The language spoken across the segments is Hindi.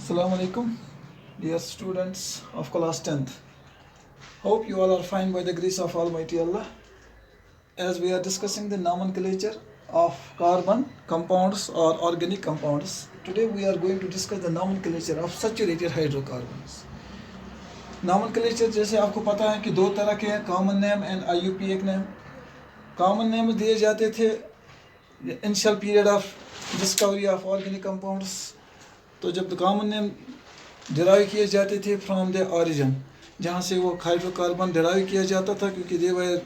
Assalamu alaikum, dear students of class 10th. Hope you all are fine by the grace of Almighty Allah. As we are discussing the nomenclature of carbon compounds or organic compounds, today we are going to discuss the nomenclature of saturated hydrocarbons. Nomenclature जैसे आपको पता है कि दो तरह के हैं, common name and IUPAC name. Common name दिए जाते थे initial period of discovery of organic compounds. तो जब कॉमन नेम डिराइव किए जाते थे फ्रॉम द ओरिजिन, जहाँ से वो हाइड्रोकार्बन डिराइव किया जाता था, क्योंकि दे वर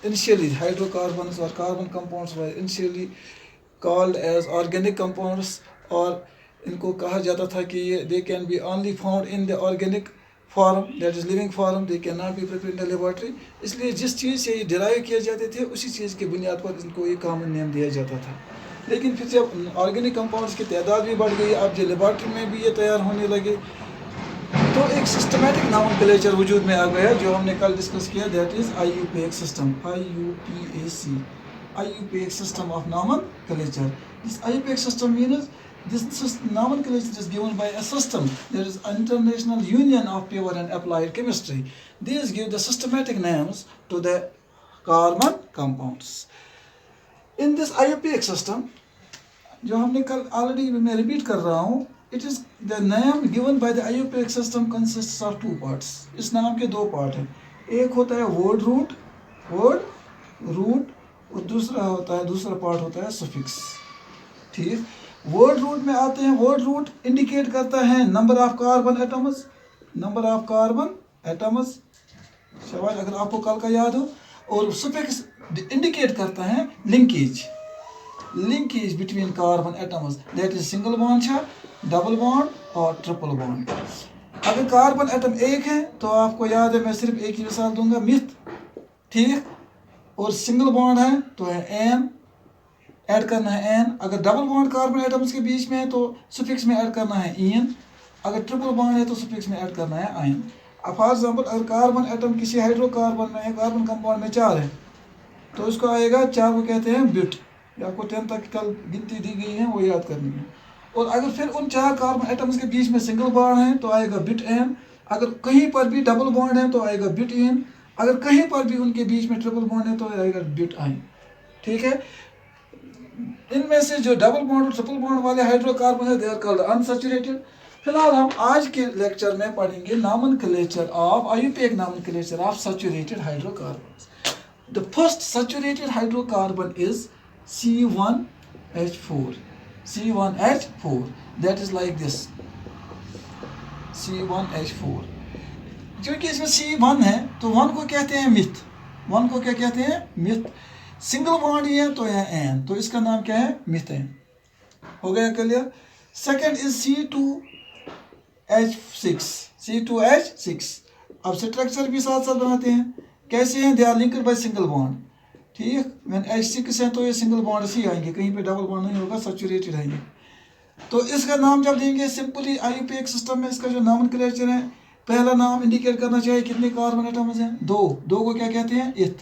इनिशियली हाइड्रोकार्बन्स और carbon compounds were initially called as organic compounds. और इनको कहा जाता था कि ये they can be only found in the organic form, that is living form, they can not be prepared in the laboratory. इसलिए जिस चीज़ से ये डिराइव किए जाते थे उसी चीज़ की बुनियाद पर इनको ये कॉमन नेम दिया जाता था. लेकिन फिर जब ऑर्गेनिक कंपाउंड्स की तादाद भी बढ़ गई, अब जो लेबॉर्ट्री में भी ये तैयार होने लगे, तो एक सिस्टमेटिक नॉमेनक्लेचर वजूद में आ गया जो हमने कल डिस्कस किया, that is IUPAC system. IUPAC system of nomenclature. This IUPAC system means this nomenclature is given by a system, there is an international union of pure and applied chemistry. These give the systematic names to the carbon compounds. In this IUPAC system, जो हमने कल ऑलरेडी मैं रिपीट कर रहा हूँ, it is the name given by the IUPAC system consists of two parts. इस नाम के दो पार्ट हैं. एक होता है word root और दूसरा पार्ट होता है suffix. ठीक, word root में आते हैं. word root इंडिकेट करता है नंबर ऑफ कार्बन एटम्स, शाबाश अगर आपको कल का याद हो. और suffix इंडिकेट करता है linkage between carbon atoms, that is single bond है, डबल बॉन्ड और ट्रिपल बॉन्ड. अगर कार्बन एटम एक है तो आपको याद है, मैं सिर्फ एक ही मिसाल दूंगा, मिथ. ठीक, और सिंगल बॉन्ड है तो है एन, ऐड करना है एन. अगर डबल बॉन्ड कार्बन एटम्स के बीच में है तो सुफिक्स में ऐड करना है इन. अगर ट्रिपल बॉन्ड है तो सुफिक्स में ऐड करना है आइन. अब फॉर एग्जांपल अगर कार्बन एटम किसी हाइड्रोकार्बन में है, कार्बन कंपाउंड में 4 है, तो इसको आएगा 4 को कहते हैं ब्यूट. आपको 10 तक कल गिनती दी गई है, वो याद करनी है. और अगर फिर उन 4 कार्बन एटम्स के बीच में सिंगल बॉन्ड है तो आएगा ब्यूट एन. अगर कहीं पर भी डबल बॉन्ड है तो आएगा ब्यूट इन. अगर कहीं पर भी उनके बीच में ट्रिपल बॉन्ड है तो आएगा ब्यूट आइन. ठीक है, इनमें से जो डबल बॉन्ड और ट्रिपल बॉन्ड वाले हाइड्रोकार्बन है, दे आर कॉल्ड अनसैचुरेटेड. फिलहाल हम आज के लेक्चर में पढ़ेंगे nomenclature of IUPAC nomenclature of saturated hydrocarbons. The first saturated hydrocarbon is C1H4. That is like this. C1H4. क्योंकि इसमें C1 है तो 1 को कहते हैं मिथ. 1 को क्या कहते हैं? मिथ. सिंगल बॉन्ड ही है तो है एन, तो इसका नाम क्या है? मिथेन. हो गया क्लियर? Second is C2H6. अब स्ट्रक्चर भी साथ साथ बनाते हैं. कैसे हैं? They are linked by single bond. ठीक, व्हेन H6 है तो ये सिंगल बॉन्ड से आएंगे, कहीं पे डबल बॉन्ड नहीं होगा, सैचुरेटेड है ये. तो इसका नाम जब देंगे सिंपली IUPAC सिस्टम में इसका जो नॉमेनक्लेचर है, पहला नाम इंडिकेट करना चाहिए कितने कार्बन एटम्स हैं, 2 को क्या कहते हैं? इथ.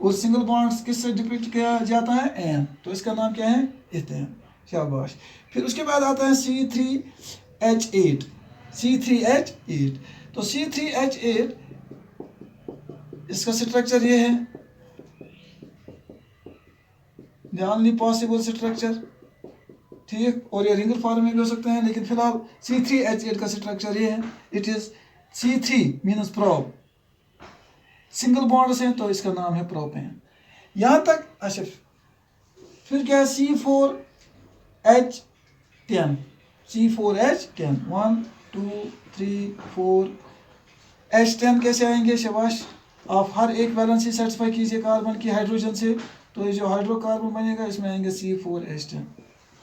और सिंगल बॉन्ड किससे डिपिक्ट किया जाता है? एन. तो इसका नाम क्या है? इथेन. शाबाश. फिर उसके बाद आता है C3H8. तो C3H8 इसका स्ट्रक्चर ये है, द ओनली पॉसिबल स्ट्रक्चर. ठीक, और ये रिंग फॉर्म में भी हो सकते हैं, लेकिन फिलहाल C3H8 का स्ट्रक्चर ये है. It is C3 means prop. Single bond से तो इसका नाम है प्रोपेन. यहाँ तक. अच्छा, फिर क्या है? C4H10. 1 2 3 4. H10 कैसे आएंगे? शाबाश. आप हर एक वैलेंसी सेटिस्फाई कीजिए कार्बन की हाइड्रोजन से, तो ये जो हाइड्रोकार्बन बनेगा इसमें आएंगे C4H10.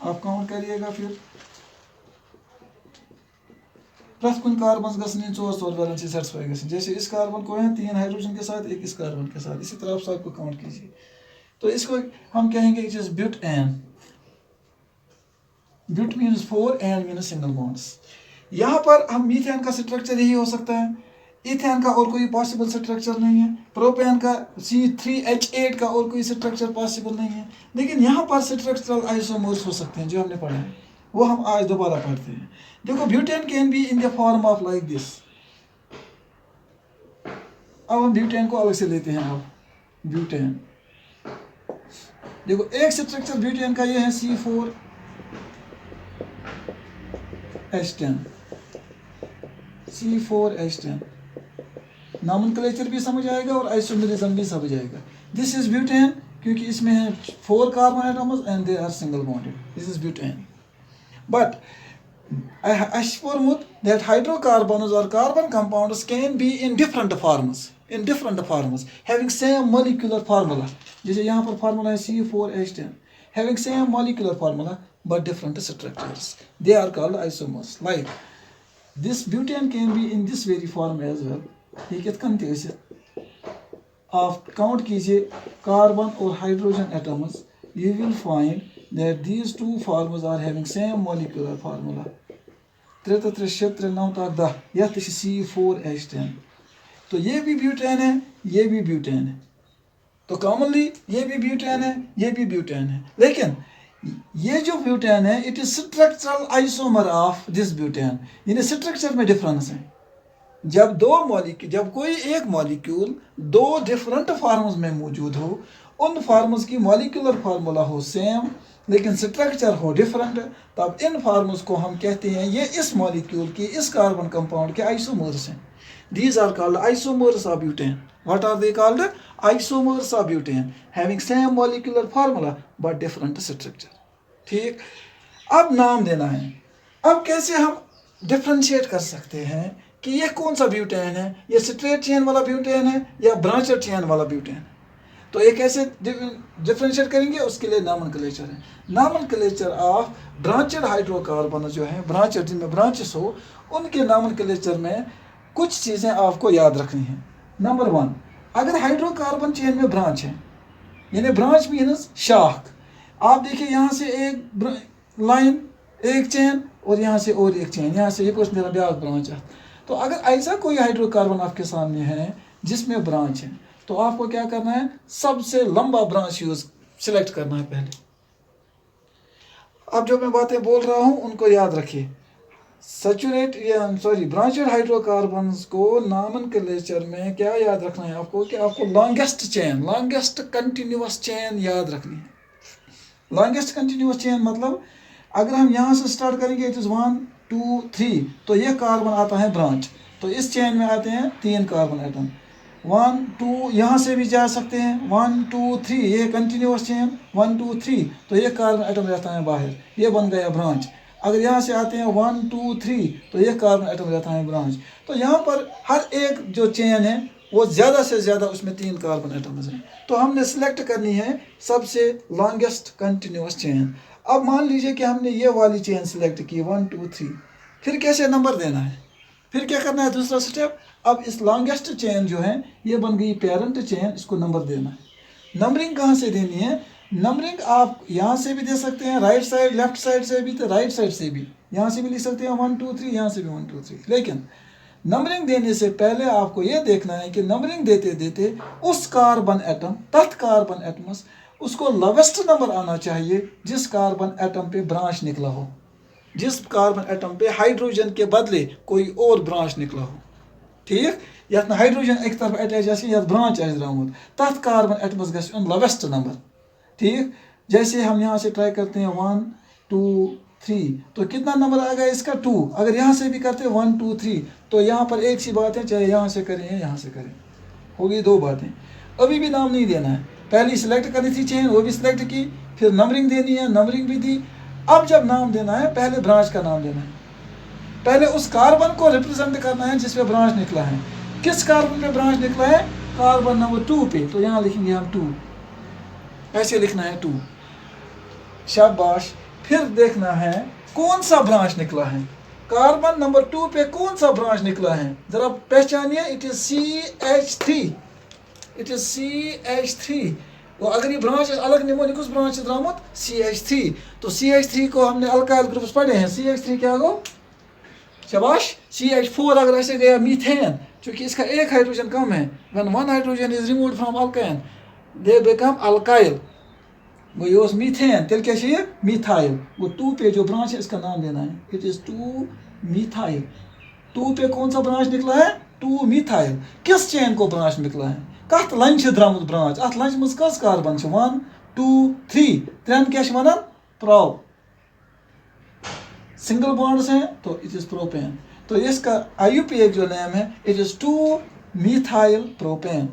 आप काउंट करिएगा. फिर प्रति कुछ कार्बन गसन 4 वैलेंसी सेटिस्फाई गसन. जैसे इस कार्बन को है 3 हाइड्रोजन के साथ, एक इस कार्बन के साथ, इसी तरह आप सबको काउंट कीजिए. तो इसको हम कहेंगे it is but ane. But means 4, ane means single bonds. यहाँ पर हम मीथेन का स्ट्रक्चर यही हो सकता है. इथेन का और कोई पॉसिबल स्ट्रक्चर नहीं है. प्रोपेन का C3H8 का और कोई स्ट्रक्चर पॉसिबल नहीं है. लेकिन यहाँ पर स्ट्रक्चरल आइसोमर्स हो सकते हैं जो हमने पढ़ा है. वो हम आज दोबारा पढ़ते हैं। देखो butane can be in the form of like this. अब हम ब्यूटेन को अलग से लेते हैं। अब ब्यूटेन देखो एक स्ट्रक्चर ब्यूटेन का ये है C4H10 C4H10। नॉमेनक्लेचर भी समझ आएगा और आइसोमेरिज्म भी समझ आएगा। दिस इज ब्यूटेन क्योंकि इसमें है 4 carbon atoms and they are single bonded. This is butane. But Ashformuth that hydrocarbons or carbon compounds can be in different forms having same molecular formula. जैसे यहाँ पर फार्मूला है C4H10 having same molecular formula but different structures. They are called isomers. Like this butane can be in this very form as well. ये कितकन ते ऐसे आप काउंट कीजिए कार्बन और hydrogen atoms, you will find that these two forms are having same molecular formula. 3 3 7 3 9 10 यह C4H10। तो ये भी ब्यूटेन है, ये भी ब्यूटेन है। तो कॉमनली ये भी ब्यूटेन है, ये भी ब्यूटेन है। लेकिन ये जो ब्यूटेन है it is structural isomer of this butane. यानी स्ट्रक्चर में डिफरेंस है। जब कोई एक मॉलिक्यूल दो डिफरेंट फॉर्म्स में मौजूद हो, उन फॉर्म्स की मॉलिक्यूलर फार्मूला हो सेम लेकिन स्ट्रक्चर हो डिफरेंट, तब इन फार्मूल्स को हम कहते हैं ये इस मॉलिक्यूल की, इस कार्बन कंपाउंड के आइसोमर्स हैं। These are called isomers of butane. What are they called? Isomers of butane having same molecular formula but different structure. ठीक, अब नाम देना है। अब कैसे हम डिफ्रेंशिएट कर सकते हैं कि ये कौन सा ब्यूटेन है, ये स्ट्रेट चेन वाला ब्यूटेन है या ब्रांचेड चेन वाला ब्यूटेन है। तो ये कैसे डिफ्रेंशिएट करेंगे, उसके लिए नॉमेनक्लेचर है। नॉमेनक्लेचर ऑफ ब्रांचेड हाइड्रोकार्बन जो है, ब्रांचेड जिनमें ब्रांचेस हो, उनके नॉमेनक्लेचर में कुछ चीज़ें आपको याद रखनी है। नंबर 1, अगर हाइड्रोकार्बन चेन में ब्रांच है, यानी ब्रांच मीन्स शाख। आप देखिए यहाँ से एक लाइन, एक चेन और यहाँ से और एक चेन, यहाँ से ये कुछ मेरा ब्याज ब्रांच है। तो अगर ऐसा कोई हाइड्रोकार्बन आपके सामने है जिसमें ब्रांच है, तो आपको क्या करना है, सबसे लंबा ब्रांच सिलेक्ट करना है पहले। अब जो मैं बातें बोल रहा हूँ उनको याद रखिए। ब्रांचेड हाइड्रोकार्बन्स को नॉमेनक्लेचर में क्या याद रखना है आपको कि आपको लॉन्गेस्ट कंटिन्यूअस चेन याद रखनी है। लॉन्गेस्ट कंटिन्यूअस चेन मतलब अगर हम यहाँ से स्टार्ट करेंगे इट इज़ 1 2 3, तो ये कार्बन आता है ब्रांच, तो इस चेन में आते हैं 3 कार्बन एटम। 1 2 यहाँ से भी जा सकते हैं, 1 2 3 ये कंटिन्यूअस चेन, 1 2 3 तो ये कार्बन एटम रहता है बाहर, ये बन गया ब्रांच। अगर यहाँ से आते हैं 1 2 3 तो ये कार्बन एटम रहता है ब्रांच। तो यहाँ पर हर एक जो चेन है वो ज़्यादा से ज़्यादा उसमें 3 कार्बन एटम्स हैं। तो हमने सिलेक्ट करनी है सबसे लॉन्गेस्ट कंटिन्यूअस चेन। अब मान लीजिए कि हमने ये वाली चेन सिलेक्ट की 1 2 3, फिर कैसे नंबर देना है, फिर क्या करना है दूसरा स्टेप। अब इस लॉन्गेस्ट चेन जो है ये बन गई पेरेंट चेन, इसको नंबर देना है। नंबरिंग कहाँ से देनी है, नंबरिंग आप यहाँ से भी दे सकते हैं, राइट साइड लेफ्ट साइड से भी, तो राइट साइड से भी यहाँ से भी लिख सकते हैं 1 2 3, यहाँ से भी 1 2 3। लेकिन नंबरिंग देने से पहले आपको ये देखना है कि नंबरिंग देते देते उस कार्बन एटम कार्बन एटम्स उसको लोवेस्ट नंबर आना चाहिए जिस कार्बन एटम पे ब्रांच निकला हो, जिस कार्बन एटम पे हाइड्रोजन के बदले कोई और ब्रांच निकला हो। ठीक, यथ हाइड्रोजन एक तरफ अटैच या ब्रांच द्रामुत, तथ कार्बन एटमस गो लोवेस्ट नंबर। ठीक, जैसे हम यहाँ से ट्राई करते हैं 1 2 3, तो कितना नंबर आ गया इसका 2। अगर यहाँ से भी करते हैं 1 2 3, तो यहाँ पर एक सी बात है, चाहे यहाँ से करें या यहाँ से करें, होगी 2 बातें। अभी भी नाम नहीं देना है, पहले सिलेक्ट करनी थी चेन, वो भी सिलेक्ट की, फिर नंबरिंग देनी है, नंबरिंग भी दी। अब जब नाम देना है पहले ब्रांच का नाम देना है, पहले उस कार्बन को रिप्रेजेंट करना है जिसपे ब्रांच निकला है। किस कार्बन पे ब्रांच निकला है, कार्बन नंबर 2 पे, तो यहाँ लिखेंगे हम 2, ऐसे लिखना है 2। शाबाश। फिर देखना है कौन सा ब्रांच निकला है, कार्बन नंबर 2 पे कौन सा ब्रांच निकला है, जरा पहचानिए। It is CH3, it is CH3। तो अगर ये ब्रांच अलग निमोनिकस ब्रांच द्रामुत CH3, तो CH3 को हमने अल्काइल ग्रुप्स पढ़े हैं, CH3 क्या हो, शाबाश। CH4 अगर ऐसे गया मीथेन, क्योंकि इसका एक हाइड्रोजन कम है, when one hydrogen is removed from alkane they become alkyl, वो ये मीथेन तेल क्या चाहिए मिथाइल वो 2 पे जो ब्रांच है इसका नाम देना है इट इज 2 मिथाइल 2 पे कौन सा ब्रांच निकला है 2 मिथाइल किस चेन को ब्रांच निकला है कत लाइन से द्रामुत ब्रांच अत लाइन मज कस कार्बन 1 2 3 3 क्या वनान प्रो सिंगल बॉन्ड्स हैं तो इट इज प्रोपेन तो इसका IUPAC जो नेम है it is 2 methyl propane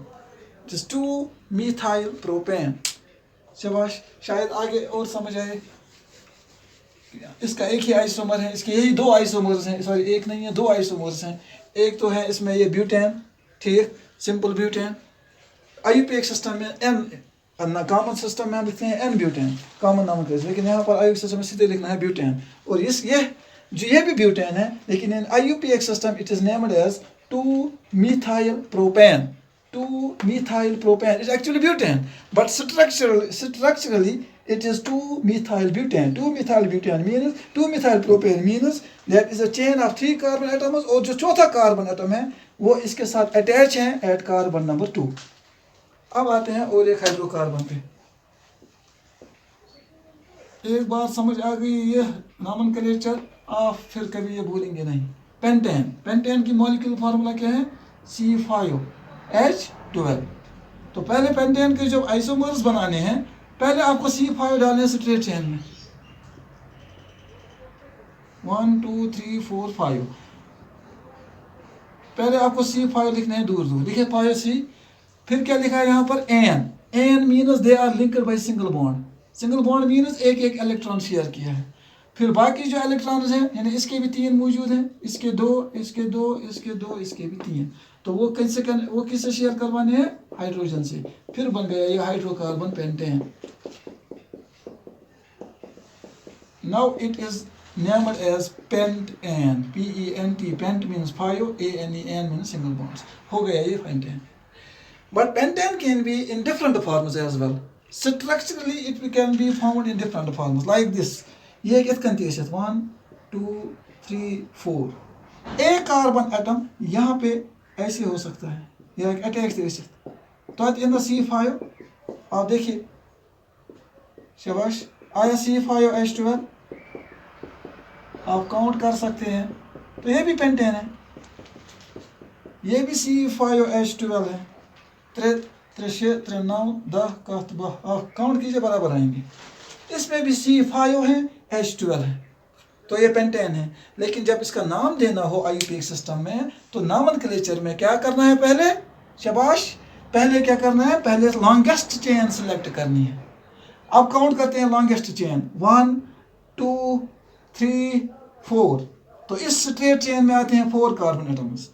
it is 2 methyl propane शाबाश शायद आगे और समझ आए इसका एक ही आइसोमर है इसके यही 2 आइसोमर्स हैं सॉरी एक नहीं है 2 आइसोमर्स हैं एक तो है इसमें ये ब्यूटेन ठीक सिंपल ब्यूटेन IUPAC सिस्टम में n कॉमन सिस्टम में हम लिखते हैं n ब्यूटेन कॉमन नाम लेकिन यहाँ पर IUPAC सिस्टम में सीधे लिखना है ब्यूटेन और ये भी ब्यूटेन है लेकिन in IUPAC system it is named as 2 methyl propane 2 methyl propane is actually butane but structurally it is 2 methyl butane 2 methyl butane means 2 methyl propane means that is a chain of 3 carbon atoms और जो चौथा कार्बन एटम है वो इसके साथ अटैच है एट कार्बन नंबर 2 अब आते हैं और एक हाइड्रोकार्बन पे एक बार समझ आ गई ये नॉमेनक्लेचर आप फिर कभी ये भूलेंगे नहीं पेंटेन की मॉलिक्यूलर फार्मूला क्या है C5H12 तो पहले पेंटेन के जब आइसोमर्स बनाने हैं पहले आपको C5 डालने स्ट्रेट चेन में 1 2 3 4 5 पहले आपको C5 लिखना है दूर दूर लिखे पाए C फिर क्या लिखा है यहाँ पर N means they are linked by single bond means एक इलेक्ट्रॉन शेयर किया है फिर बाकी जो इलेक्ट्रॉन हैं यानी इसके भी 3 मौजूद हैं इसके 2 इसके 2 इसके 2 इसके भी 3 तो वो किससे शेयर करवाने हैं हाइड्रोजन से फिर बन गया ये hydrocarbon pentane now it is named as pentane PENT pent means 5 ANEN means single bonds हो गया ये pentane but pentane can be in different forms as well structurally it can be found in different forms like this ये कित कन 1 2 3 4 एक कार्बन एटम यहाँ पे ऐसे हो सकता है या अटैच तो इन C5 आप देखिए शाबाश आया C5H12 आप काउंट कर सकते हैं तो ये भी पेंटेन है ये भी C5H12 है 3 3 3 9 10 11 12 आप काउंट कीजिए बराबर आएंगे इसमें भी C5 है H12 है तो ये पेंटेन है लेकिन जब इसका नाम देना हो IUPAC सिस्टम में तो नॉमेनक्लेचर में क्या करना है पहले शाबाश पहले क्या करना है पहले लॉन्गेस्ट चेन सिलेक्ट करनी है अब काउंट करते हैं लॉन्गेस्ट चेन 1 2 3 4 तो इस स्ट्रेट चेन में आते हैं 4 कार्बन एटम्स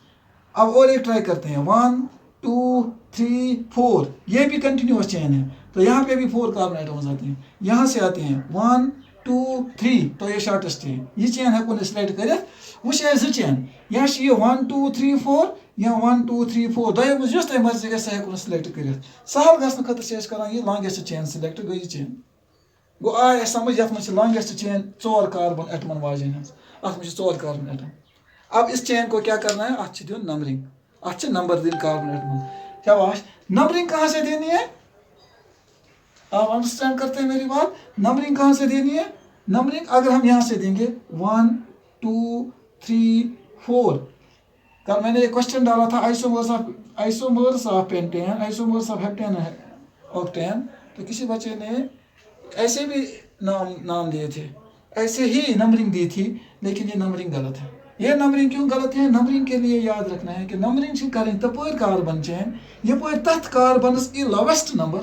अब और एक ट्राई करते हैं 1 2 3 4 ये भी कंटिन्यूअस चेन है तो यहाँ पे भी 4 कार्बन एटम्स आते हैं यहाँ से आते हैं 1 2 3 तो ये शॉर्टेस्ट है ये चेन है कौन सिलेक्ट कर वो चेन या ये 1 2 3 4 या 1 2 3 4 दो जुस तुम मर्जी गो सह सिलेक्ट कर सहल गसन खतर कर ये लॉन्गेस्ट चेन सिलेक्ट गई चेन गो आय समझ ये लॉन्गेस्ट चेन 4 कार्बन एटमन वाजन अत 4 कार्बन एटम अब इस चेन को क्या करना है अत दिन नंबरिंग अत नंबर दिन कार्बन एटमन शाबाश नंबरिंग कहाँ से देनी है आप अंडरस्टैंड करते हैं मेरी बात नंबरिंग कहाँ से देनी है नंबरिंग अगर हम यहाँ से देंगे 1 2 3 4 कल मैंने एक क्वेश्चन डाला था isomers of pentane isomers of heptane octane तो किसी बच्चे ने ऐसे भी नाम दिए थे ऐसे ही नंबरिंग दी थी लेकिन ये नंबरिंग गलत है ये नंबरिंग क्यों गलत है नंबरिंग के लिए याद रखना है कि नंबरिंग करें तपर कार्बन चेन ये तथ कार्बनस ई लोवेस्ट नंबर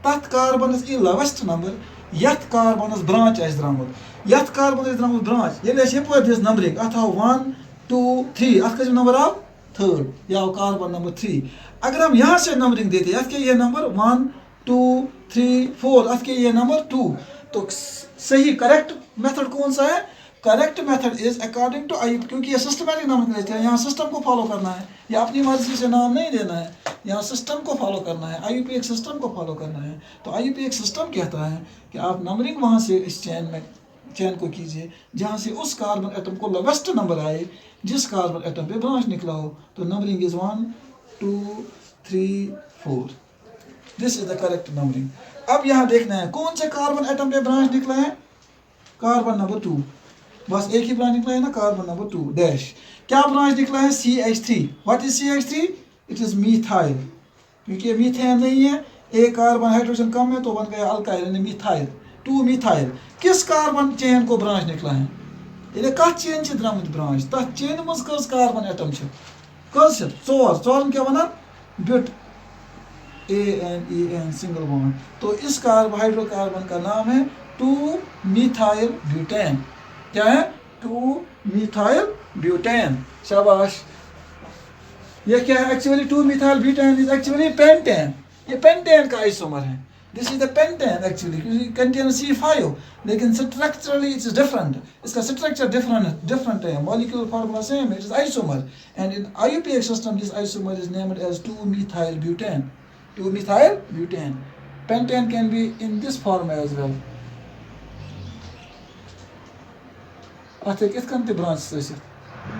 तथ कार्बनस ई लोवेस्ट नंबर यथ कार्बनस ब्रांच द्रामुत यथ कार्बन द्रामुत ब्रांच ये दिस नंबरिंग अत 1 2 3 अत नंबर आव 3rd या कार्बन नंबर 3 अगर हम यहाँ से नंबरिंग देते अत के ये नंबर 1 2 3 4 अत के ये नंबर 2 तो सही करेक्ट मेथड कौन सा है correct method is according to I क्योंकि ये सिस्टमैटिक नॉमेनक्लेचर है यहाँ सिस्टम को फॉलो करना है या अपनी मर्जी से नाम नहीं देना है यहाँ सिस्टम को फॉलो करना है IUPAC सिस्टम को फॉलो करना है तो IUPAC सिस्टम कहता है कि आप नंबरिंग वहाँ से इस चेन को कीजिए जहाँ से उस कार्बन एटम को लोवेस्ट नंबर आए जिस कार्बन एटम पे ब्रांच निकला हो तो numbering is 1 2 3 4 this is the correct numbering. अब यहाँ देखना है कौन से कार्बन एटम पे ब्रांच निकला है. Carbon number 2. बस एक ही ब्रांच निकला है ना, कार्बन नंबर 2 डैश. क्या ब्रांच निकला है CH3. What is CH3? It is methyl. क्योंकि ये मीथेन नहीं है, एक कार्बन हाइड्रोजन कम है तो बन गया अल्काइल यानी मीथाइल. 2 मीथाइल. किस कार्बन चेन को ब्रांच निकला है. ये कत चेन से द्रामुत ब्रांच. तथ चेन मज कस कार्बन एटम छ. कस चोर. चोरन क्या वनान. बिट. ANEN single bond. तो इस हाइड्रोकार्बन का नाम है 2 मीथाइल ब्यूटेन. क्या है. 2 मीथाइल ब्यूटेन. शाबाश. ये क्या है actually. 2 methyl butane is actually pentane. ये पेंटेन का आइसोमर है. This is the pentane actually क्योंकि कंटेन C5 लेकिन स्ट्रक्चरली इट्स डिफरेंट. इसका स्ट्रक्चर डिफरेंट है. मॉलिक्यूलर फार्मूला सेम है. It is isomer and in IUPAC system this isomer is named as 2 methyl butane. 2 methyl butane. Pentane can be in this form as well. अत इत कन ते ब्रांच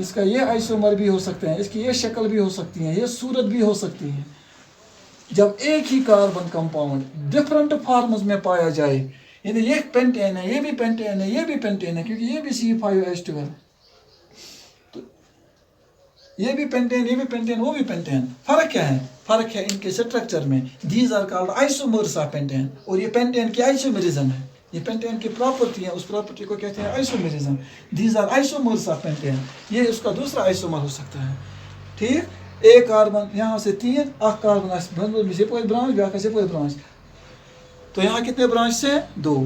इसका ये आइसोमर भी हो सकते हैं, इसकी ये शक्ल भी हो सकती है, ये सूरत भी हो सकती है. जब एक ही कार्बन कंपाउंड डिफरेंट फॉर्म्स में पाया जाए, यानी ये पेंटेन है, ये भी पेंटेन है, ये भी पेंटेन है क्योंकि ये भी C5H12, तो ये भी पेंटेन, ये भी पेंटेन, वो भी पेंटेन. फर्क क्या है. फर्क है इनके स्ट्रक्चर में. These are called isomers of pentane. और ये पेंटेन की आइसोमेरिज्म है. ये पेंटेन की प्रॉपर्टी है, उस प्रॉपर्टी को कहते हैं isomerism. These are isomers of pentane. ये उसका दूसरा आइसोमर हो सकता है. ठीक. एक कार्बन यहाँ से 3 कार्बन से ब्रांच ब्याक से ब्रांच. तो यहाँ कितने ब्रांच से 2.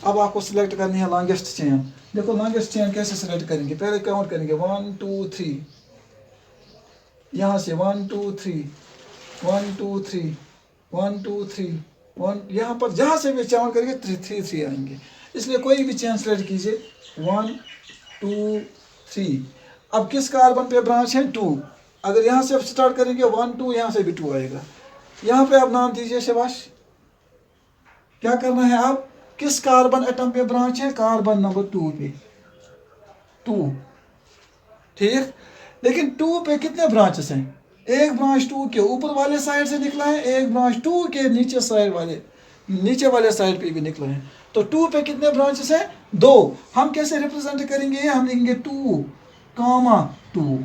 अब आपको सिलेक्ट करनी है लॉन्गेस्ट चेन. देखो लॉन्गेस्ट चेन कैसे सिलेक्ट करेंगे. पहले काउंट करेंगे 1 2 3. यहाँ से 1 2 3 1 2 3 1 2 3 1. यहाँ पर जहाँ से भी काउंट करेंगे 3 3 आएंगे. इसलिए कोई भी चेन सेलेक्ट कीजिए. 1 2 3. अब किस कार्बन पे ब्रांच है 2. अगर यहाँ से स्टार्ट करेंगे 1 2, यहाँ से भी 2 आएगा. यहाँ पे आप नाम दीजिए. शाबाश. क्या करना है आप. किस कार्बन एटम पे ब्रांच है. कार्बन नंबर 2 पे 2. ठीक. लेकिन 2 पे कितने ब्रांचेस हैं. एक ब्रांच 2 के ऊपर वाले साइड से निकला है, एक ब्रांच 2 के नीचे वाले साइड पे भी निकला है. तो 2 पे कितने ब्रांचेस हैं 2. हम कैसे रिप्रेजेंट करेंगे. हम लिखेंगे 2 कामा 2.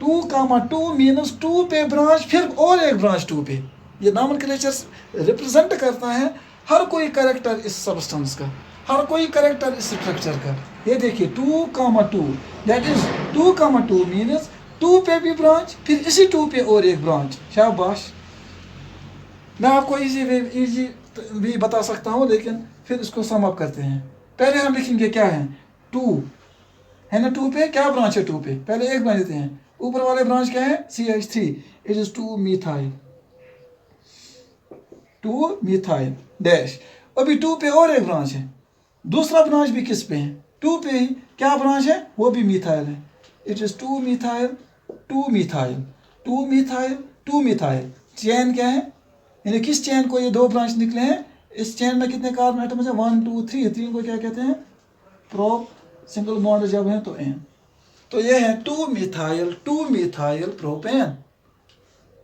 2 कामा 2 मीनस 2 पे ब्रांच फिर और एक ब्रांच 2 पे. ये नॉमेनक्लेचर रिप्रेजेंट करता है हर कोई कैरेक्टर इस सब्सटेंस का, हर कोई कैरेक्टर इस स्ट्रक्चर का. ये देखिए 2 कामा 2 दैट इज 2 कामा 2 मीनस 2 पे भी ब्रांच फिर इसी 2 पे और एक ब्रांच. शाबाश. मैं आपको इजी भी बता सकता हूँ लेकिन फिर इसको सम अप करते हैं. पहले हम लिखेंगे क्या है 2 है ना. 2 पे क्या ब्रांच है. 2 पे पहले एक ब्रांच देते हैं. ऊपर वाले ब्रांच क्या है CH3. It is 2 methyl dash. अभी 2 पे और एक ब्रांच है. दूसरा ब्रांच भी किस पे है 2 पे ही. क्या ब्रांच है वो भी मिथाइल है. It is 2 methyl 2 methyl 2 methyl 2 methyl. Chain क्या है यानी किस चेन को ये 2 ब्रांच निकले हैं. इस चेन में कितने कार्बन एटम्स हैं 1 2 3. 3 को क्या कहते हैं प्रोप. सिंगल बॉन्ड जब है तो N. तो ये है 2 methyl propane.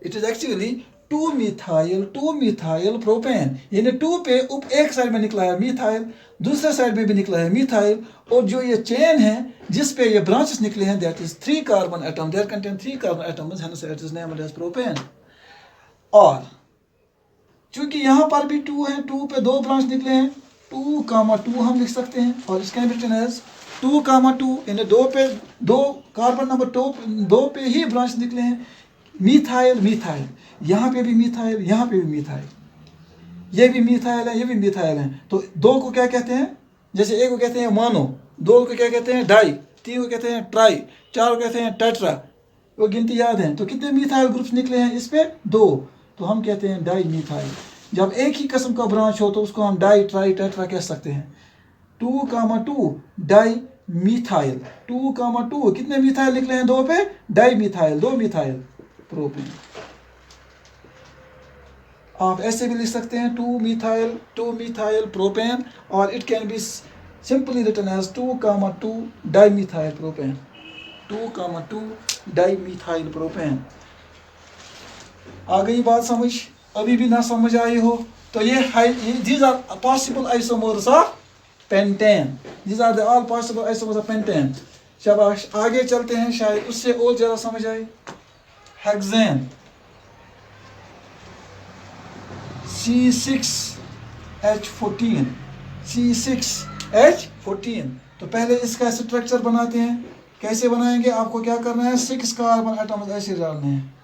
It is actually 2 methyl propane. यानी 2 पे एक साइड में निकला है मिथाइल, दूसरे साइड में भी निकला है मिथाइल. और जो ये चेन है जिस पे ये ब्रांचेस निकले हैं that is 3 carbon atom. There contain 3 carbon atoms hence it is named as propane. और चूंकि यहाँ पर भी 2 है, 2 पे 2 ब्रांच निकले हैं 2 कामा 2 हम लिख सकते हैं. और इसका रिटन एज 2 कामा 2 यानी 2 पे 2 कार्बन नंबर 2 पे ही ब्रांच निकले हैं. मिथाइल यहाँ पे भी मिथाइल, यहाँ पे भी मिथाइल. ये भी मिथाइल है, ये भी मिथाइल है. तो 2 को क्या कहते हैं. जैसे 1 को कहते हैं मोनो, 2 को क्या कहते हैं डाई, 3 को कहते हैं ट्राई, 4 को कहते हैं टेट्रा. वो गिनती याद है. तो कितने मिथाइल ग्रुप्स निकले हैं इस पे 2. तो हम कहते हैं डाई मिथाइल. जब एक ही किस्म का ब्रांच हो तो उसको हम डाई ट्राई टेट्रा कह सकते हैं. 2 कामा 2 डाई मिथाइल. 2 कामा 2 कितने मिथाइल निकले हैं 2 पे. Di methyl 2 methyl propane. आप ऐसे भी लिख सकते हैं 2 methyl प्रोपेन. और it can be simply written as 2 comma 2 dimethyl propane. 2 comma 2 dimethyl propane. आ गई बात समझ? अभी भी ना समझ आई हो तो ये these are possible isomers of pentane. These are the all possible isomers of pentane. शाबाश, आगे चलते हैं, शायद उससे और ज्यादा समझ आए. Hexane C6H14 C6H14. तो पहले इसका स्ट्रक्चर बनाते हैं. कैसे बनाएंगे? आपको क्या करना है, 6 कार्बन एटम्स ऐसे डालने हैं,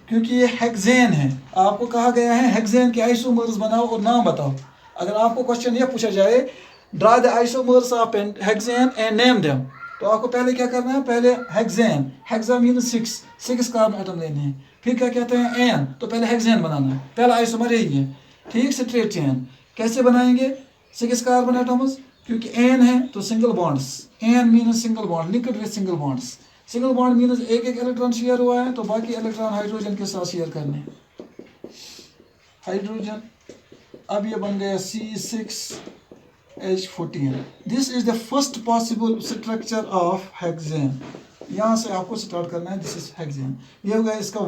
क्योंकि ये हेक्सेन है. आपको कहा गया है हेक्सेन के आइसोमर्स बनाओ और नाम बताओ. अगर आपको क्वेश्चन ये पूछा जाए draw the isomers of hexane and name them, तो आपको पहले क्या करना है, पहले hexane, hexa mean 6 carbon atom लेने हैं. फिर क्या कहते हैं, एन, तो पहले हेक्सेन बनाना है, पहला आइसोमर यही है. ठीक, स्ट्रेट चेन कैसे बनाएंगे, 6 कार्बन एटम्स, क्योंकि एन है तो single bonds, ane mean single bond, liquid with single bonds. Single bond mean एक इलेक्ट्रॉन शेयर हुआ है तो बाकी इलेक्ट्रॉन हाइड्रोजन के साथ शेयर करने. हाइड्रोजन, अब ये बन गया C6H14. This is the first possible structure of hexane. यहाँ से आपको स्टार्ट करना है, दिस इज हेक्सेन. ये हो गया इसका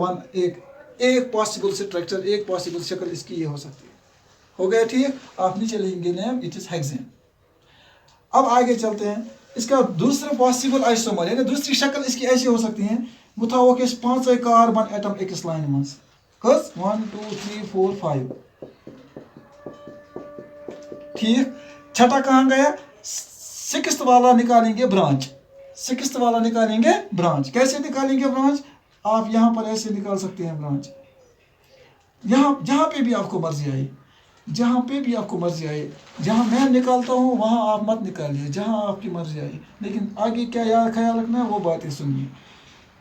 एक पॉसिबल स्ट्रक्चर, एक पॉसिबल शक्ल इसकी ये हो सकती है. हो गया ठीक. आप नीचे लिखेंगे नेम, इट इज हेक्सेन. अब आगे चलते हैं. इसका दूसरा पॉसिबल आइसोमर यानी दूसरी शक्ल इसकी ऐसी हो सकती है, वो था वो कि 5 कार्बन एटम एक लाइन में, कस 1 2 3 4 5. ठीक, छठा कहाँ गया, 6th वाला निकालेंगे ब्रांच. 6th वाला निकालेंगे ब्रांच. कैसे निकालेंगे ब्रांच, आप यहाँ पर ऐसे निकाल सकते हैं ब्रांच. यहाँ जहाँ पे भी आपको मर्जी आई, जहाँ पे भी आपको मर्जी आए, जहाँ मैं निकालता हूँ वहाँ आप मत निकालिए, जहाँ आपकी मर्जी आई. लेकिन आगे क्या यार ख्याल रखना है वो बातें सुनिए.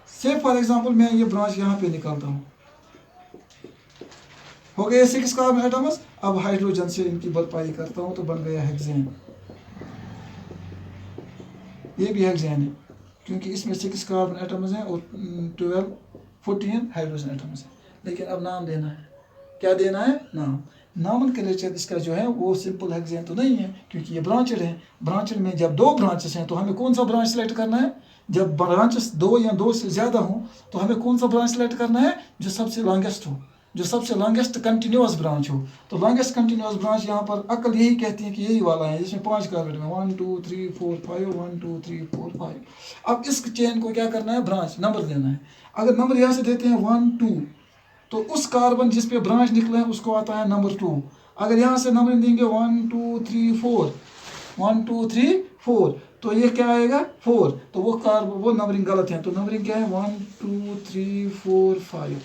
से फॉर एग्जांपल मैं ये ब्रांच यहाँ पे निकालता हूँ, हो गए 6 कार्बन एटम्स. अब हाइड्रोजन से इनकी भरपाई करता हूँ तो बन गया हेक्सेन. ये भी हेक्सेन है क्योंकि इसमें 6 कार्बन एटम्स हैं और 14 हाइड्रोजन एटम्स हैं. लेकिन अब नाम देना है, क्या देना है, नाम. नॉमेनक्लेचर इसका जो है वो सिंपल हेक्सेन तो नहीं है, क्योंकि ये ब्रांचेड है. ब्रांचेड में जब 2 ब्रांचेस हैं तो हमें कौन सा ब्रांच सेलेक्ट करना है, जब ब्रांचेस 2 या 2 से ज़्यादा हों तो हमें कौन सा ब्रांच सेलेक्ट करना है, जो सबसे लॉन्गेस्ट हो, जो सबसे लॉन्गेस्ट कंटिन्यूअस ब्रांच हो. तो लॉन्गेस्ट कंटिन्यूअस ब्रांच यहाँ पर अकल यही कहती है कि यही वाला है जिसमें 5 कार्बन में 1 2 3 4 5 1 2 3 4 5. अब इस चेन को क्या करना है, ब्रांच नंबर देना है. अगर नंबर यहाँ से देते हैं 1 2 तो उस कार्बन जिस पे ब्रांच निकला है उसको आता है नंबर 2. अगर यहाँ से नंबर देंगे 1 2 3 4 1 2 3 4 तो ये क्या आएगा 4. तो वो नंबरिंग गलत है. तो नंबरिंग क्या है 1 2 3 4 5.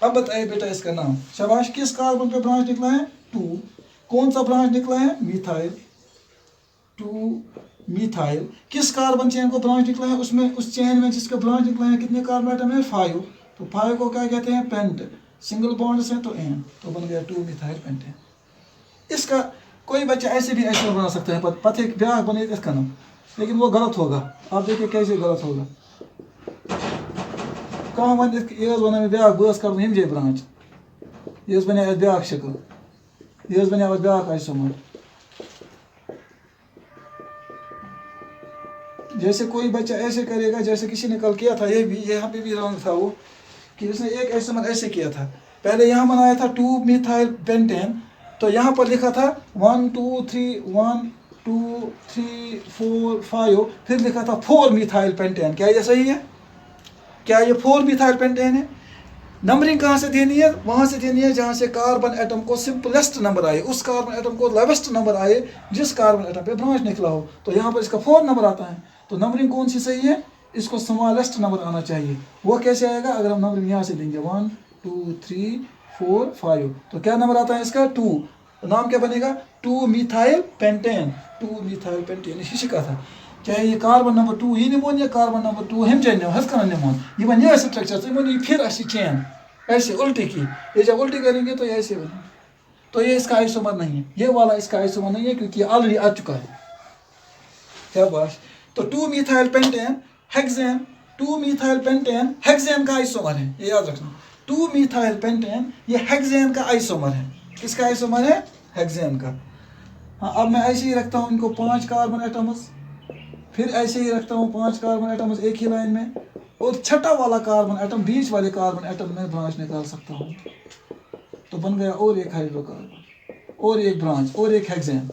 अब बताइए बेटा इसका नाम. शाबाश, किस कार्बन पे ब्रांच निकला है, 2. कौन सा ब्रांच निकला है, मिथाइल, 2 मिथाइल. किस कार्बन चेन को ब्रांच निकला है, उसमें उस चेन में जिसका ब्रांच निकला है कितने कार्बन एटम है, 5. तो 5 को क्या कहते हैं, पेंट. सिंगल बॉन्ड्स हैं तो एन, तो बन गया 2 मिथाइल पेंटेन. इसका कोई बच्चा ऐसे भी ऐसे बना सकते हैं, पते ब्याह बने इसका नाम, लेकिन वो गलत होगा. आप देखिए कैसे गलत होगा. कहाँ वन ये वन ब्याह बस कर हम जे ब्रांच, ये बने ब्याह शक्ल, ये बने ब्याह आइसोमर. जैसे कोई बच्चा ऐसे करेगा, जैसे किसी ने कल किया था, ये भी यहाँ पे भी रॉन्ग था वो, कि उसने एक आइसोमर ऐसे किया था. पहले यहाँ बनाया था 2 मिथाइल पेंटेन, तो यहाँ पर लिखा था 1 2 3 1 2 3 4 5, फिर लिखा था 4 मिथाइल पेंटेन. क्या ये सही है, क्या ये 4 मिथाइल पेंटेन है. नंबरिंग कहाँ से देनी है, वहाँ से देनी है जहाँ से कार्बन एटम को सिंपलेस्ट नंबर आए, उस कार्बन एटम को लेवेस्ट नंबर आए जिस कार्बन एटम पे ब्रांच निकला हो. तो यहाँ पर इसका 4 नंबर आता है. तो नंबरिंग कौन सी सही है, इसको स्मॉलेस्ट नंबर आना चाहिए. वो कैसे आएगा, अगर हम नंबरिंग यहाँ से लेंगे 1 2 3 4 5, तो क्या नंबर आता है इसका 2. नाम क्या बनेगा, 2 मिथाइल पेंटेन. 2 मिथाइल पेंटेन इसी शिका था. चाहे ये कार्बन नंबर 2 ये निमोन या कार्बन नंबर 2 हम जाने हस करना निमोन, ये बन ये स्ट्रक्चर तो ये फिर ऐसी चेन ऐसे उल्टी की, ये जब उल्टी करेंगे तो ये ऐसे बने. तो ये इसका आइसोमर नहीं है, ये वाला इसका आइसोमर नहीं है, क्योंकि ये ऑलरेडी आ चुका है. क्या बात. तो 2 methyl pentane hexane, 2 methyl pentane hexane का आइसोमर है, ये याद रखना. 2 मिथाइल पेंटेन ये हेक्सेन का आइसोमर है. किसका आइसोमर है, हेक्सेन का. हाँ, अब मैं ऐसे ही रखता हूँ इनको 5 कार्बन एटम्स, फिर ऐसे ही रखता हूँ 5 कार्बन एटम्स एक ही लाइन में, और छठा वाला कार्बन एटम, बीच वाले कार्बन एटम में ब्रांच निकाल सकता हूँ। तो बन गया और एक हाइड्रोकार्बन और एक ब्रांच और एक हेक्सेन,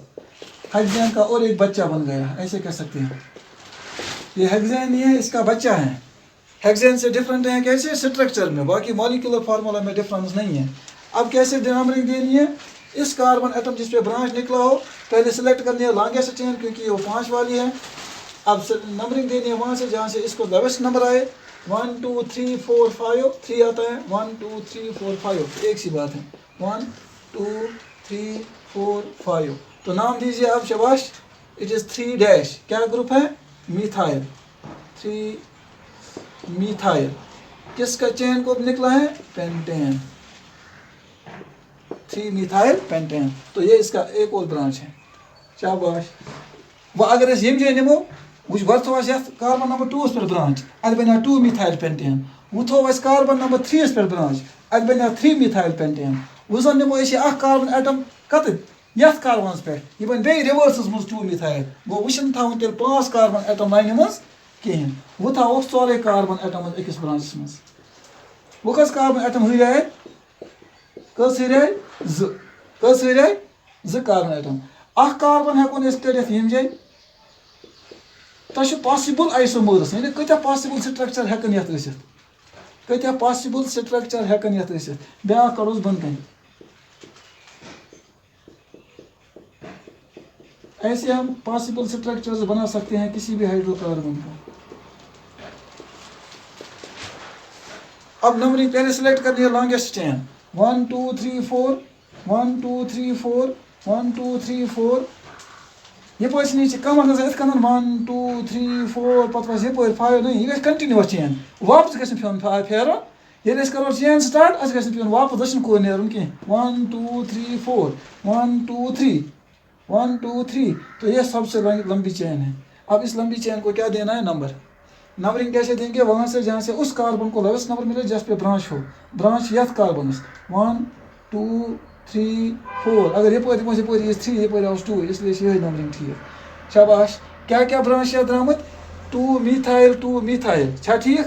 हेक्सेन का और एक बच्चा बन गया, ऐसे कह सकते हैं। ये हेक्सेन नहीं है, इसका बच्चा है। हेक्सेन से डिफरेंट है कैसे? स्ट्रक्चर में, बाकी मॉलिक्यूलर फार्मूला में डिफरेंस नहीं है। अब कैसे नंबरिंग देनी है? इस कार्बन एटम जिस पे ब्रांच निकला हो पहले सिलेक्ट करनी है लॉन्गेस्ट चेन, क्योंकि वो 5 वाली है। अब नंबरिंग देनी है वहाँ से जहाँ से इसको लोवेस्ट नंबर आए। 1 2 3 4 5 3 आता है, 1 2 3 4 5 एक सी बात है। 1 2 3 4 5 तो नाम दीजिए आप, शाबाश। इट इज़ 3 डैश, क्या ग्रुप है? Methyl, 3 methyl. किसका चेन को निकला है? Pentane, 3 methyl pentane. तो ये इसका एक और ब्रांच है, शाबाश। वह अगर इस यम जाए निमो वो थो कार्बन नंबर 2 पर ब्रांच, अत बना 2 मिथाइल पेंटेन। वो थो कार्बन नंबर 3 पर ब्रांच, अत बना 3 मिथाइल पेंटेन। वो जन निमो कार्बन एटम कत यथ कार्बन पे, यह बन बे रिवर्सस मज 2 मिथाइल। गो वह थवन तेल 5 कार्बन एटम लाइन मज कहें। वो थो 4 कार्बन एटम अकिस ब्रांचस मज। वो कस कार्बन एटम हराए? कस हराए? कस हराए? 2 कार्बन एटम। कार्बन हेकोन कड़ित यम जाए तह पॉसिबल आइसोमर्स, यानी कत्या पॉसिबल स्ट्रक्चर हेकन यथ रसित, कत्या पॉसिबल स्ट्रक्चर हेकन यथ रसित। ब्या करोस बन कन। ऐसे हम पॉसिबल स्ट्रक्चर्स बना सकते हैं किसी भी हाइड्रोकार्बन का। अब नंबरिंग पहले सिलेक्ट करनी है लॉन्गेस्ट चेन। 1 2 3 4 1 2 3 4 1 2 3 4 ये कम 1 2 3 4 पे ये 5 नहीं, यह कंटिन्यूस चेन, वापस गो फेरन। ये करो चेन स्टार्ट, अस पे वापस दक्षिण को नेरुन कह। 1 2 3 4 1 2 3 1 2 3 तो ये सबसे लंबी चेन है। अब इस लंबी चेन को क्या देना है? नंबर। नंबरिंग कैसे देंगे? वहाँ से जहाँ से उस कार्बन को लोवेस्ट नंबर मिले जिस पे ब्रांच हो, ब्रांच यथ कार्बन 1 2 3 4। अगर ये 3 ये 2, इसलिए यही नंबरिंग ठीक। शाबाश। क्या क्या ब्रांच याद द्रामत? 2 मिथाइल 2 मिथाइल, छा ठीक?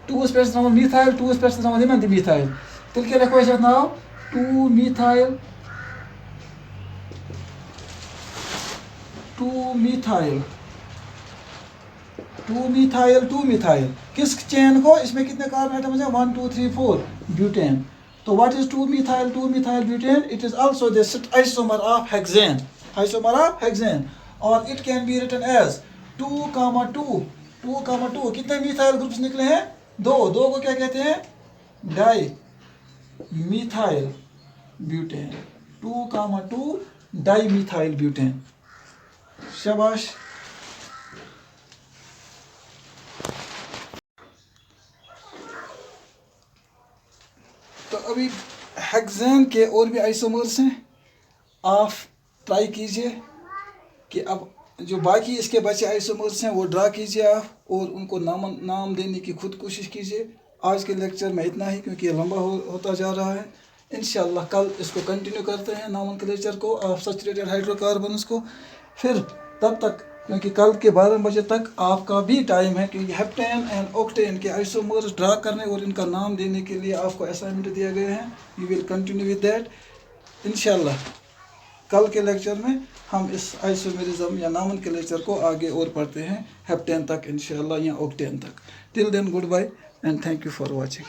2 पे मिथाइल, 2 पे मिथाइल। तेल क्या लिखो ये नाव? 2 मिथाइल 2 मिथाइल 2 मिथाइल 2 मिथाइल। किस चेन को? इसमें कितने कार्बन एटम्स हैं? 1 2 3 4 ब्यूटेन। तो what is 2 methyl butane? It is also the isomer of hexane, isomer of hexane. और it can be written as 2 2 कितने मिथाइल ग्रुप्स निकले हैं? 2 को क्या कहते हैं? Di methyl butane, 2 2 di methyl butane. शाबाश। तो अभी हेक्सेन के और भी आइसोमर्स हैं, आप ट्राई कीजिए कि अब जो बाकी इसके बचे आइसोमर्स हैं वो ड्रा कीजिए आप, और उनको नाम देने की खुद कोशिश कीजिए। आज के लेक्चर में इतना ही, क्योंकि ये लंबा होता जा रहा है। इंशाल्लाह कल इसको कंटिन्यू करते हैं, नॉमेनक्लेचर को ऑफ सैचुरेटेड हाइड्रोकार्बन्स को। फिर तब तक, क्योंकि कल के 12 बजे तक आपका भी टाइम है, क्योंकि हेप्टेन एंड ऑक्टेन के आइसोमर्स ड्रा करने और इनका नाम देने के लिए आपको असाइनमेंट दिया गया है। You will continue with that इंशाल्लाह। कल के लेक्चर में हम इस आइसोमेरिज्म या नॉमेनक्लेचर को आगे और पढ़ते हैं, हेप्टेन तक इंशाल्लाह या ऑक्टेन तक। Till then goodbye and thank you for watching.